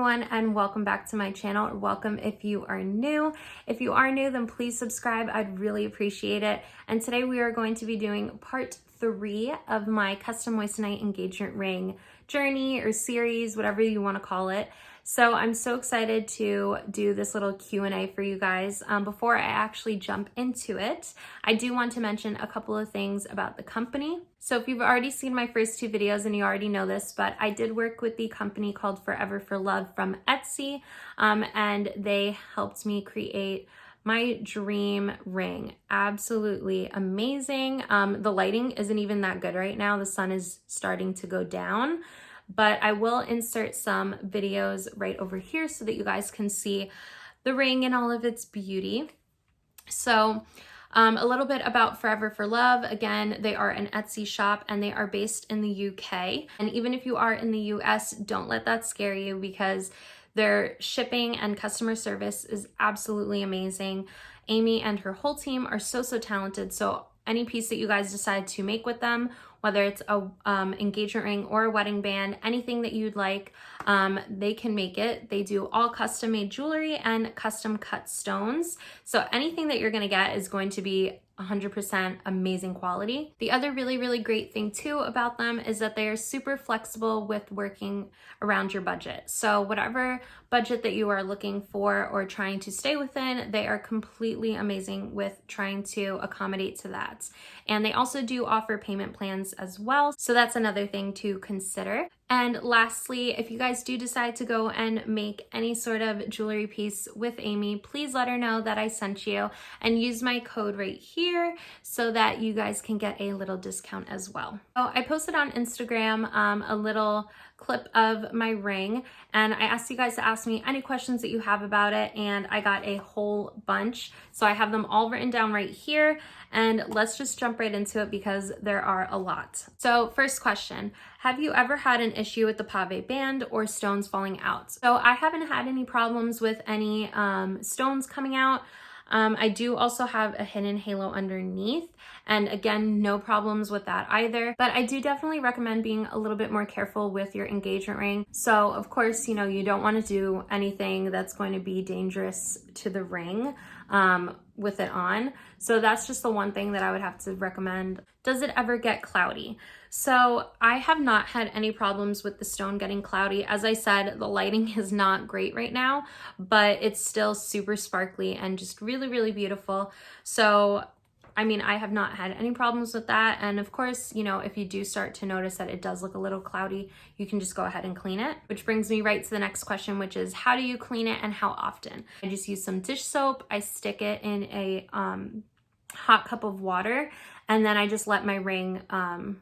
everyone, and welcome back to my channel, or welcome if you are new. If you are new, then please subscribe. I'd really appreciate it. And today we are going to be doing part 3 of my custom moissanite engagement ring journey or series, whatever you want to call it. So I'm so excited to do this little Q&A for you guys. Before I actually jump into it, I do want to mention a couple of things about the company. So if you've already seen my first 2 videos and you already know this, but I did work with the company called Foreverforlove from Etsy, and they helped me create my dream ring. Absolutely amazing. The lighting isn't even that good right now. The sun is starting to go down, but I will insert some videos right over here so that you guys can see the ring in all of its beauty. So a little bit about Foreverforlove. Again, they are an Etsy shop and they are based in the UK. And even if you are in the US, don't let that scare you, because their shipping and customer service is absolutely amazing. Amy and her whole team are so talented. So any piece that you guys decide to make with them, whether it's a engagement ring or a wedding band, anything that you'd like, they can make it. They do all custom made jewelry and custom cut stones. So anything that you're gonna get is going to be 100% amazing quality. The other really great thing too about them is that they are super flexible with working around your budget. So whatever budget that you are looking for or trying to stay within, they are completely amazing with trying to accommodate to that. And they also do offer payment plans as well. So that's another thing to consider. And lastly, if you guys do decide to go and make any sort of jewelry piece with Amy, please let her know that I sent you and use my code right here so that you guys can get a little discount as well. So I posted on Instagram a little clip of my ring, and I asked you guys to ask me any questions that you have about it, and I got a whole bunch. So I have them all written down right here, and let's just jump right into it because there are a lot. So first question, have you ever had an issue with the pave band or stones falling out? So I haven't had any problems with any stones coming out. I do also have a hidden halo underneath, and again, no problems with that either. But I do definitely recommend being a little bit more careful with your engagement ring. So of course, you know, you don't want to do anything that's going to be dangerous to the ring with it on. So that's just the one thing that I would have to recommend. Does it ever get cloudy? So I have not had any problems with the stone getting cloudy. As I said, the lighting is not great right now, but it's still super sparkly and just really beautiful. So I mean, I have not had any problems with that. And of course, you know, if you do start to notice that it does look a little cloudy, you can just go ahead and clean it. Which brings me right to the next question, which is how do you clean it and how often? I just use some dish soap. I stick it in a hot cup of water, and then I just let my ring, I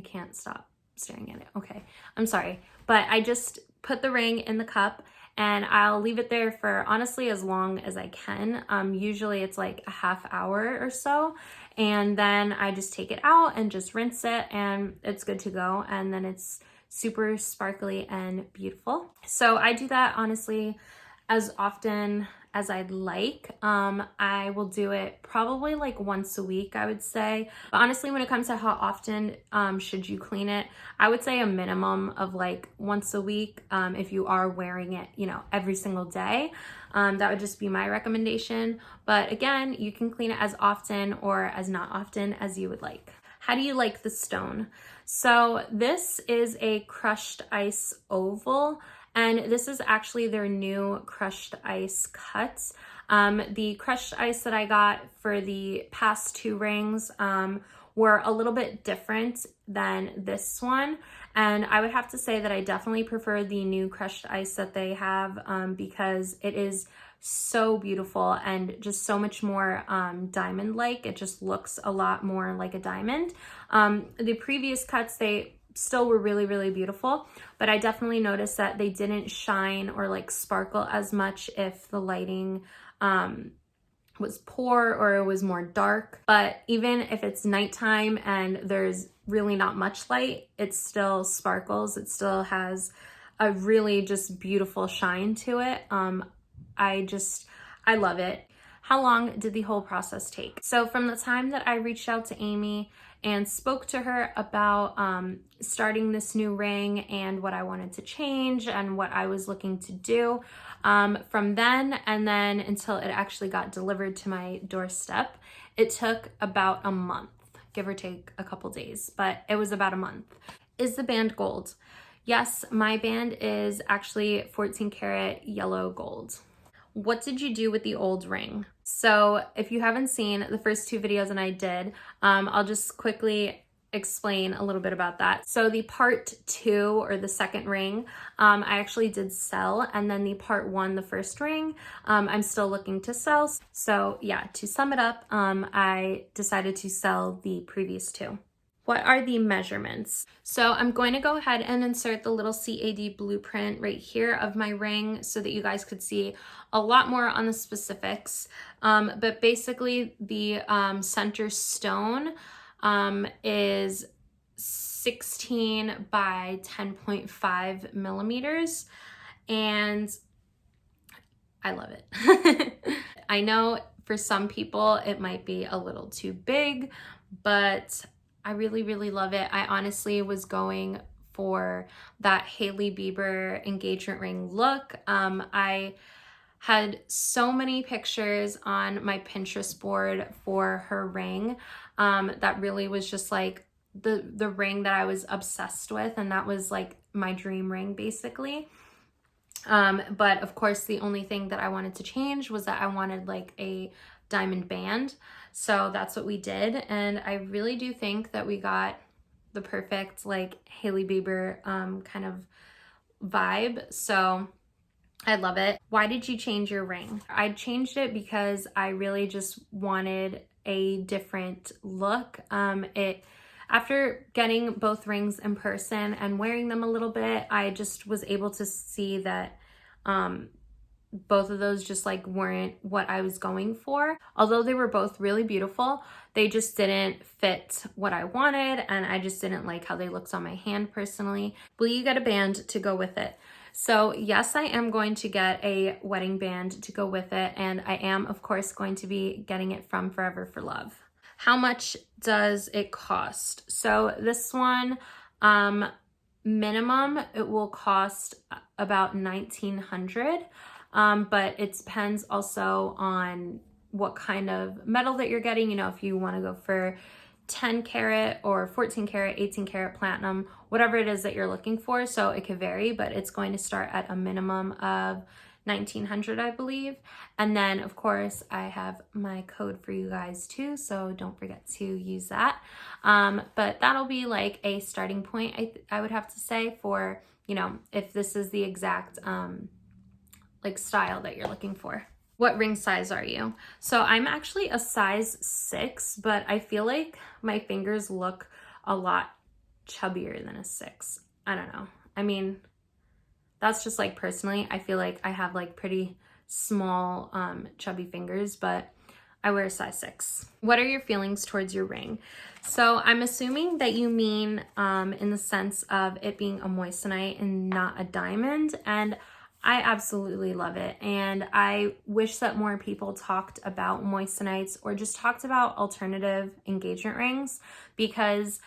can't stop staring at it. Okay, I'm sorry. But I just put the ring in the cup and I'll leave it there for honestly as long as I can. Usually it's like a half hour or so. And then I just take it out and just rinse it and it's good to go. And then it's super sparkly and beautiful. So I do that honestly as often as I'd like. I will do it probably like once a week, I would say. But honestly, when it comes to how often should you clean it, I would say a minimum of like once a week if you are wearing it, you know, every single day. That would just be my recommendation. But again, you can clean it as often or as not often as you would like. How do you like the stone? So this is a crushed ice oval. And this is actually their new crushed ice cuts. The crushed ice that I got for the past 2 rings were a little bit different than this one. And I would have to say that I definitely prefer the new crushed ice that they have because it is so beautiful and just so much more diamond-like. It just looks a lot more like a diamond. The previous cuts, they still were really beautiful, but I definitely noticed that they didn't shine or like sparkle as much if the lighting was poor or it was more dark. But even if it's nighttime and there's really not much light, it still sparkles. It still has a really just beautiful shine to it. I love it. How long did the whole process take? So from the time that I reached out to Amy, and spoke to her about starting this new ring and what I wanted to change and what I was looking to do from then and then until it actually got delivered to my doorstep. It took about a month, give or take a couple days, but it was about a month. Is the band gold? Yes, my band is actually 14 karat yellow gold. What did you do with the old ring? So if you haven't seen the first two videos that I did, I'll just quickly explain a little bit about that. So the part 2 or the second ring, I actually did sell, and then the part 1, the first ring, I'm still looking to sell. So yeah, to sum it up, I decided to sell the previous 2. What are the measurements? So I'm going to go ahead and insert the little CAD blueprint right here of my ring so that you guys could see a lot more on the specifics. But basically the center stone is 16 by 10.5 millimeters, and I love it. I know for some people it might be a little too big, but I really, really love it. I honestly was going for that Hailey Bieber engagement ring look. I had so many pictures on my Pinterest board for her ring that really was just like the ring that I was obsessed with, and that was like my dream ring basically. But of course the only thing that I wanted to change was that I wanted like a diamond band. So that's what we did, and I really do think that we got the perfect like Hailey Bieber kind of vibe. So I love it. Why did you change your ring? I changed it because I really just wanted a different look. After getting both rings in person and wearing them a little bit, I just was able to see that both of those just like weren't what I was going for. Although they were both really beautiful, they just didn't fit what I wanted, and I just didn't like how they looked on my hand personally. Will you get a band to go with it? So yes, I am going to get a wedding band to go with it, and I am of course going to be getting it from Foreverforlove. How much does it cost? So this one, minimum, it will cost about $1,900. But it depends also on what kind of metal that you're getting. You know, if you want to go for 10 karat or 14 karat, 18 karat platinum, whatever it is that you're looking for. So it could vary, but it's going to start at a minimum of $1,900, I believe. And then of course I have my code for you guys too, so don't forget to use that. But that'll be like a starting point, I would have to say, for, you know, if this is the exact like style that you're looking for. What ring size are you? So I'm actually a size 6, but I feel like my fingers look a lot chubbier than a 6. I don't know. I mean, that's just like personally, I feel like I have like pretty small chubby fingers, but I wear a size 6. What are your feelings towards your ring? So I'm assuming that you mean in the sense of it being a moissanite and not a diamond, and I absolutely love it, and I wish that more people talked about moissanites or just talked about alternative engagement rings, because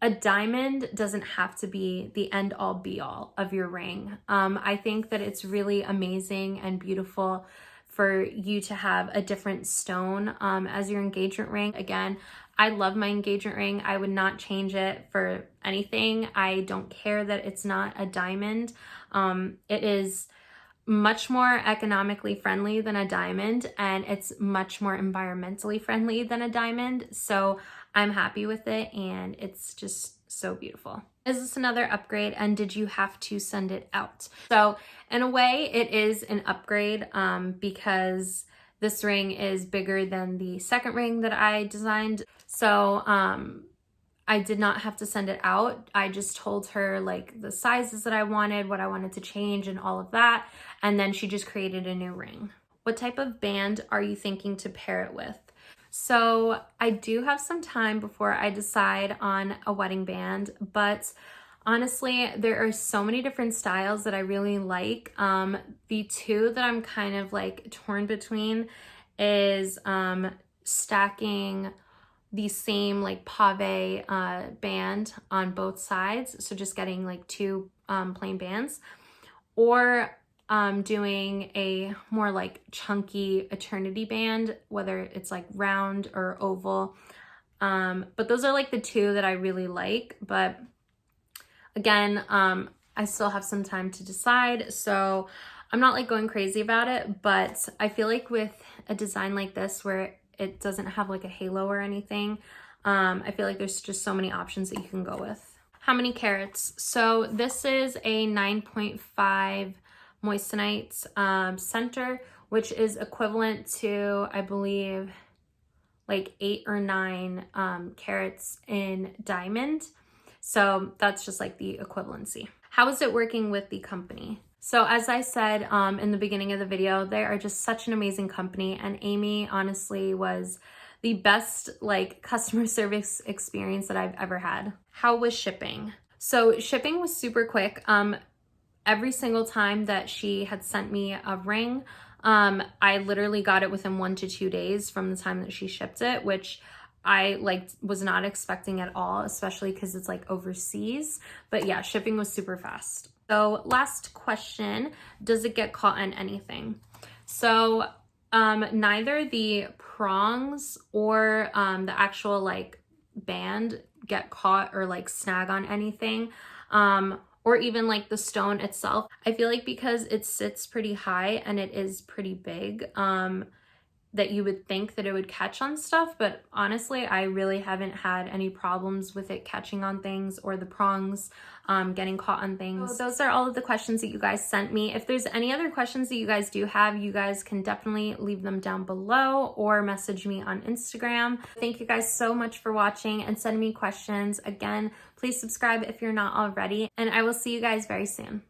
a diamond doesn't have to be the end all be all of your ring. I think that it's really amazing and beautiful for you to have a different stone as your engagement ring. Again, I love my engagement ring. I would not change it for anything. I don't care that it's not a diamond. It is much more economically friendly than a diamond, and it's much more environmentally friendly than a diamond. So I'm happy with it, and it's just so beautiful. Is this another upgrade, and did you have to send it out? So in a way it is an upgrade because this ring is bigger than the second ring that I designed. So I did not have to send it out. I just told her like the sizes that I wanted, what I wanted to change and all of that. And then she just created a new ring. What type of band are you thinking to pair it with? So I do have some time before I decide on a wedding band, but honestly, there are so many different styles that I really like. The two that I'm kind of like torn between is stacking the same like pave band on both sides, so just getting like two plain bands, or doing a more like chunky eternity band, whether it's like round or oval. But those are like the two that I really like. But again, I still have some time to decide, so I'm not like going crazy about it. But I feel like with a design like this where it doesn't have like a halo or anything, I feel like there's just so many options that you can go with. How many carats? So this is a 9.5 Moissanite center, which is equivalent to, I believe, like 8 or 9 carats in diamond. So that's just like the equivalency. How is it working with the company? So as I said in the beginning of the video, they are just such an amazing company, and Amy honestly was the best like customer service experience that I've ever had. How was shipping? So shipping was super quick. Every single time that she had sent me a ring, I literally got it within 1 to 2 days from the time that she shipped it, which I like was not expecting at all, especially because it's like overseas. But yeah, shipping was super fast. So last question, does it get caught in anything? So neither the prongs or the actual like band get caught or like snag on anything. Or even like the stone itself. I feel like because it sits pretty high and it is pretty big, that you would think that it would catch on stuff, but honestly, I really haven't had any problems with it catching on things or the prongs getting caught on things. So those are all of the questions that you guys sent me. If there's any other questions that you guys do have, you guys can definitely leave them down below or message me on Instagram. Thank you guys so much for watching and sending me questions. Again, please subscribe if you're not already, and I will see you guys very soon.